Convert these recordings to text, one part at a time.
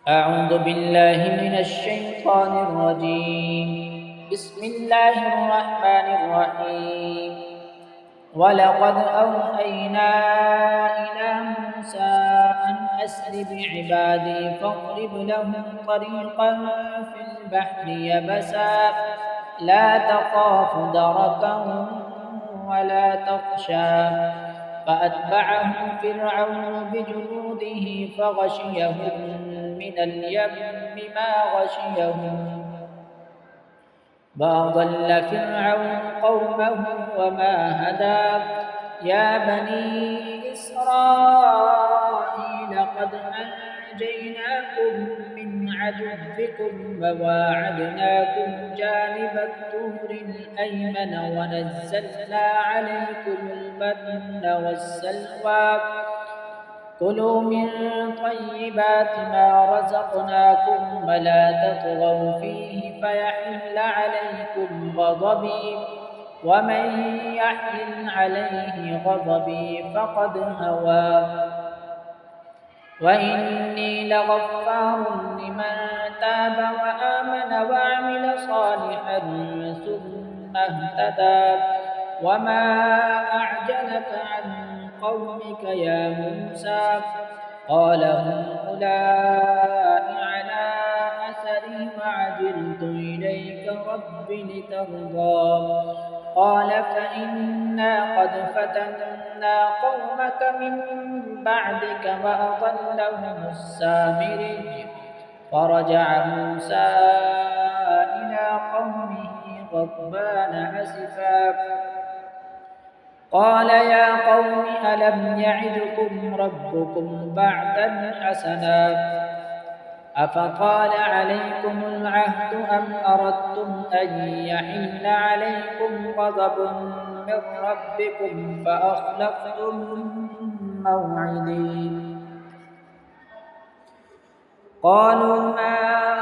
أعوذ بالله من الشيطان الرجيم. بسم الله الرحمن الرحيم. ولقد أوحينا إلى موسى أن أسر بعبادي فاضرب لهم طريقا في البحر يبسا لا تخاف دركا ولا تخشى فأتبعهم فرعون بجنوده فغشيهم من اليم ما غشيهم وأضل فرعون قومه وما هدى يا بني إسرائيل قد أنجيناكم من عدوكم وواعدناكم جانب الطور الأيمن ونزلنا عليكم المن والسلوى كلوا من طيبات ما رزقناكم ولا تطغوا فيه فيحل عليكم غضبي ومن يحلل عليه غضبي فقد هوى وإني لغفار لمن تاب وآمن وعمل صالحا ثم اهتدى وما أعجلك عن قومك يا موسى قال هم أولئك على أثري وعجلت إليك رب لترضى قال فإنا قد فتنا قومك من بعدك وأضلهم السامري فرجع موسى إلى قومه غضبان أسفا قال يا قوم ألم يعدكم ربكم وعدا حسنا أفطال عليكم العهد أم أردتم أن يحل عليكم غضب من ربكم فأخلفتم موعدي قالوا ما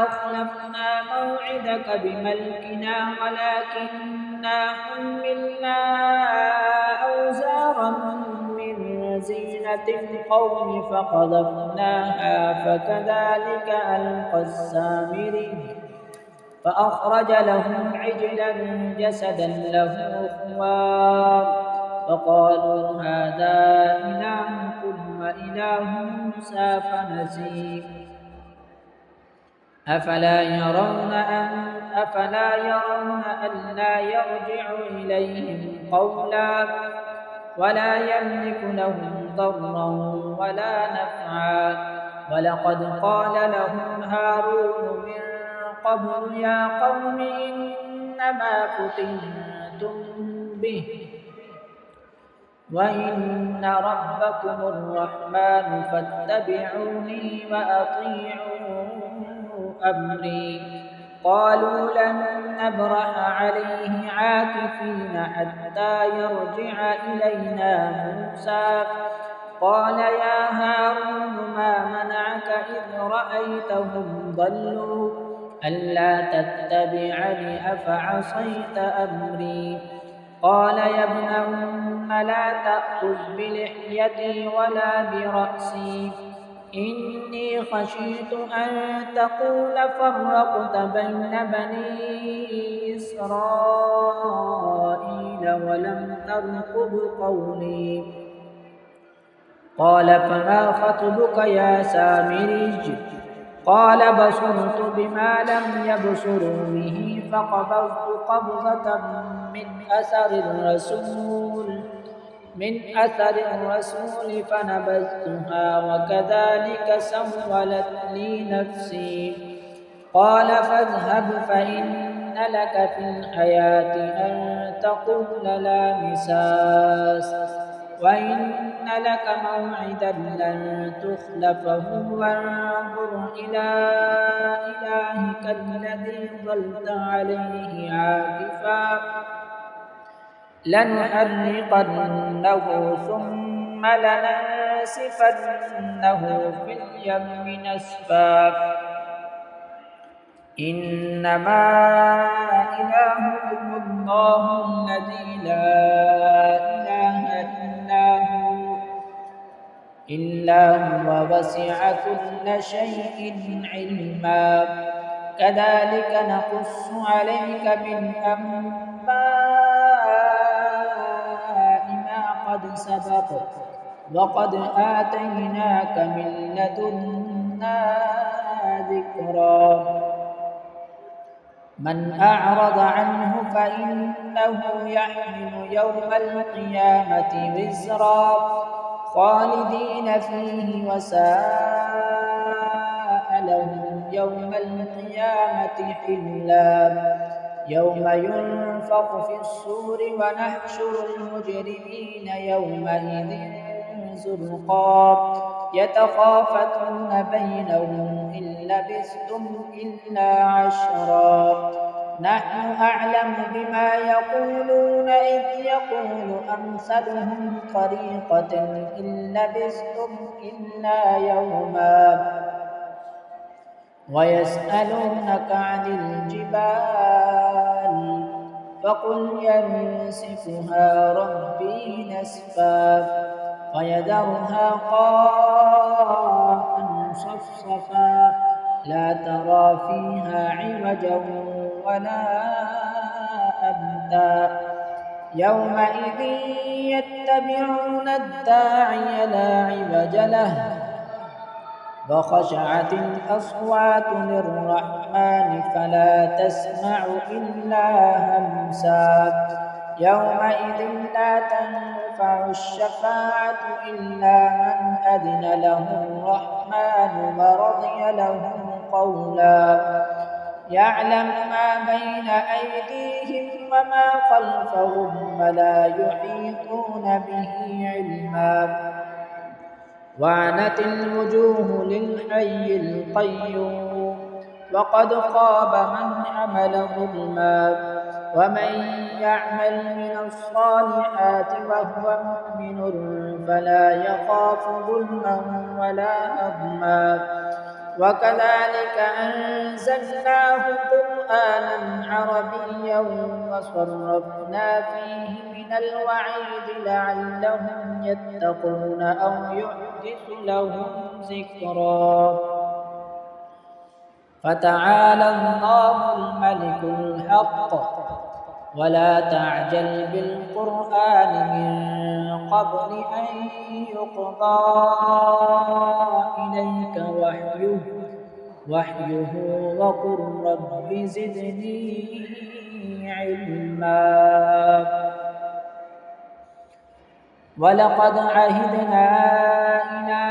أخلفنا موعدك بملكنا ولكننا حملنا أوزارا من زينة القوم فقذفناها فكذلك ألقى السامري فأخرج لهم عجلا جسدا له خوار فقالوا هذا إلهكم وإله موسى فنسي أفلا يرون ألا يرجع إليهم قولا ولا يملك لهم ضرا ولا نفعا ولقد قال لهم هارون من قبل يا قوم إنما فتنتم به وإن ربكم الرحمن فاتبعوني وأطيعوا أمري قالوا لن نبرح عليه عاكفين حتى يرجع إلينا موسى قال يا هارون ما منعك إذ رأيتهم ضلوا ألا تتبعني أفعصيت أمري قال يا ابن أم لا تأخذ بلحيتي ولا برأسي إني خشيت أن تقول فرقت بين بني إسرائيل ولم ترقب قولي قال فما خطبك يا سامري قال بصرت بما لم يبصروا به فقبضت قبضة من أثر الرسول فنبذتها وكذلك سولت لي نفسي قال فاذهب فإن لك في الحياة أن تقول لا مساس وإن لك موعدا لن تخلفه وانظر إلى إلهك الذي ظلت عليه عاكفا لنحرقنه ثم لننسفنه في اليم نسفا إنما إلهكم الله الذي لا إله إلا هو إلا هو وسع كل شيء علما كذلك نقص عليك من أنباء ما قد سبق وقد آتيناك من لدنا ذكرا من أعرض عنه فإنه يحمل يوم القيامة وزرا خالدين فيه وساء لهم يوم القيامة حلا يوم ينفخ في الصور ونحشر المجرمين يومئذ زرقا يتخافتون بينهم إن لبثتم إلا عشرا نحن أعلم بما يقولون إذ يقول أمثلهم طريقة إن لبثتم إلا يوما ويسألونك عن الجبال فقل ينسفها ربي نسفا فيذرها قاء صفصفا لا ترى فيها عوجا ولا أمتا يومئذ يتبعون الداعي لا عوج له وخشعت الأصوات للرحمن فلا تسمع إلا همسا يومئذ لا تنفع الشفاعة إلا من أذن له الرحمن ورضي له قولا يعلم ما بين أيديهم وما خلفهم ولا يحيطون به علما وعنت الوجوه للحي القيوم وقد خاب من حمل ظلما ومن يعمل من الصالحات وهو مؤمن فلا يخاف ظلما ولا هضما وكذلك أنزلناه قرآنا عربيا وصرفنا فيه من الوعيد لعلهم يتقون أو يحدث لهم ذكرا فتعالى الله الملك الحق ولا تعجل بالقرآن من قبل أن يقضى إليك وحيه وقل رب زدني علما ولقد عهدنا إلى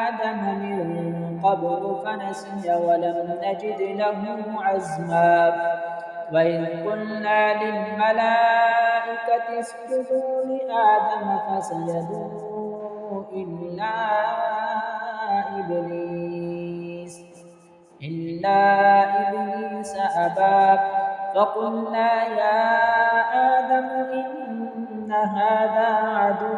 آدم من قبل فنسي ولم نجد له عزما وإذ قلنا للملائكة اسجدوا لآدم فسجدوا إلا إبليس أبى فقلنا يا آدم إن هذا عدو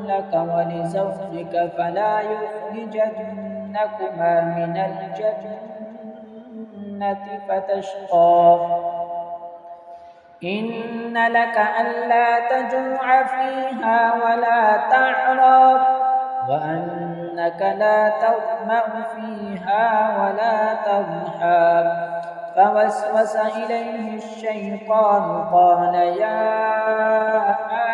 لك ولزوجك فلا يخرجنكما من الجنة فتشقى إن لك ألا تجوع فيها ولا تعرى وأنك لا تظمأ فيها ولا تضحى فوسوس إليه الشيطان قال يا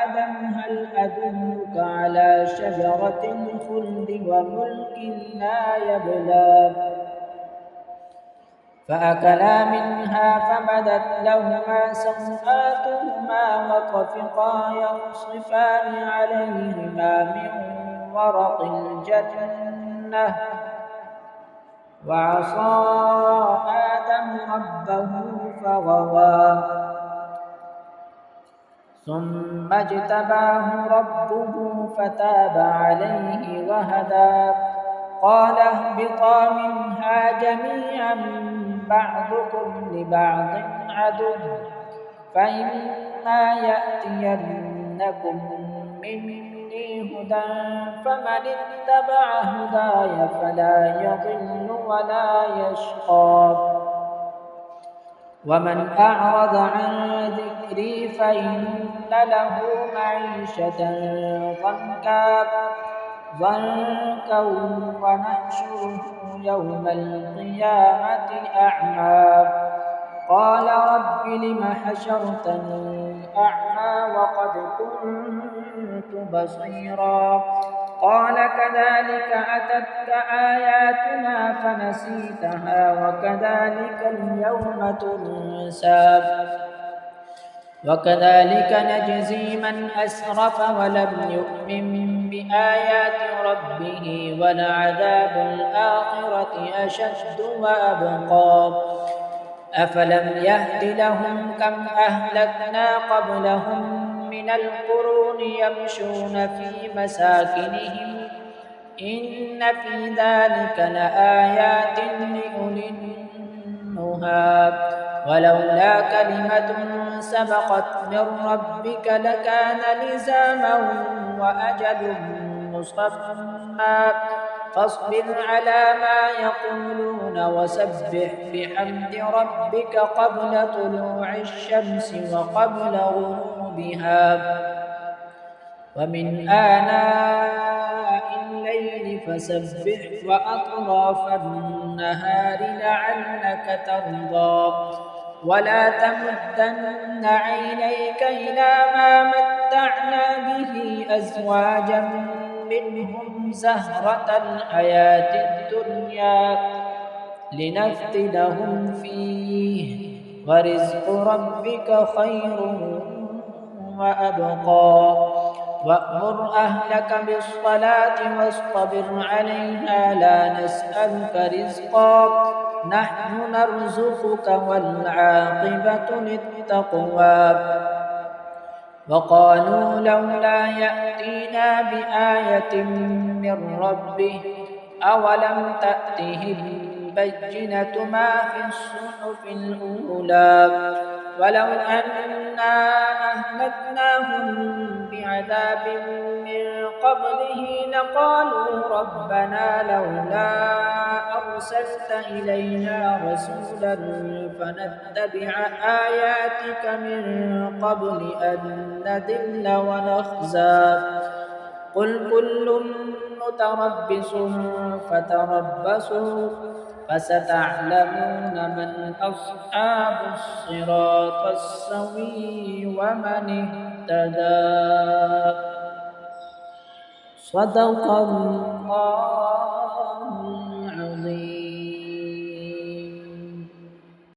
آدم هل أدلك على شجرة الخلد وملك لا يبلى فأكلا منها فبدت لهما سوآتهما وطفقا يخصفان عليهما من ورق الجنة وعصى آدم ربه فغوى ثم اجتباه ربه فتاب عليه وهدى قال اهبطا منها جميعا بعضكم لبعض عدو فإما يأتينكم مني هدى فمن اتبع هداي فلا يضل ولا يشقى ومن أعرض عن ذكري فإن له معيشة ضنكا ضنكا ونحشره يوم القيامة أعمى قال رب لم حشرتني أعمى وقد كنت بصيرا قال كذلك أتتك آياتنا فنسيتها وكذلك اليوم تنسى وكذلك نجزي من أسرف ولم يؤمن بآيات ربه ولعذاب الآخرة أشد وأبقى أفلم يهد لهم كم أهلكنا قبلهم من القرون يمشون في مساكنهم إن في ذلك لآيات لأولي النهى ولولا كلمة سبقت من ربك لكان لزاما وأجل مسمى فاصبر على ما يقولون وسبح بحمد ربك قبل طلوع الشمس وقبل غروبها ومن آناء الليل فسبح وأطراف النهار لعلك ترضى ولا تمدن عينيك إلى ما متعنا به أزواجا منهم زهرة الحياة الدنيا لنفتنهم فيه ورزق ربك خير وأبقى وأمر أهلك بالصلاة واصطبر عليها لا نسألك رزقا نحن نرزقك والعاقبة للتقوى وقالوا لولا يأتينا بآية من ربه أولم تأتهم بينة ما في الصحف الأولى ولو أنا أهلكناهم بعذاب من قبله لقالوا ربنا لولا أرسلت إلينا رسولا فنتبع آياتك من قبل أن نذل ونخزى قل كل متربص فتربصوا فستعلمون من أصحاب الصراط السوي ومن اهتدى صدق الله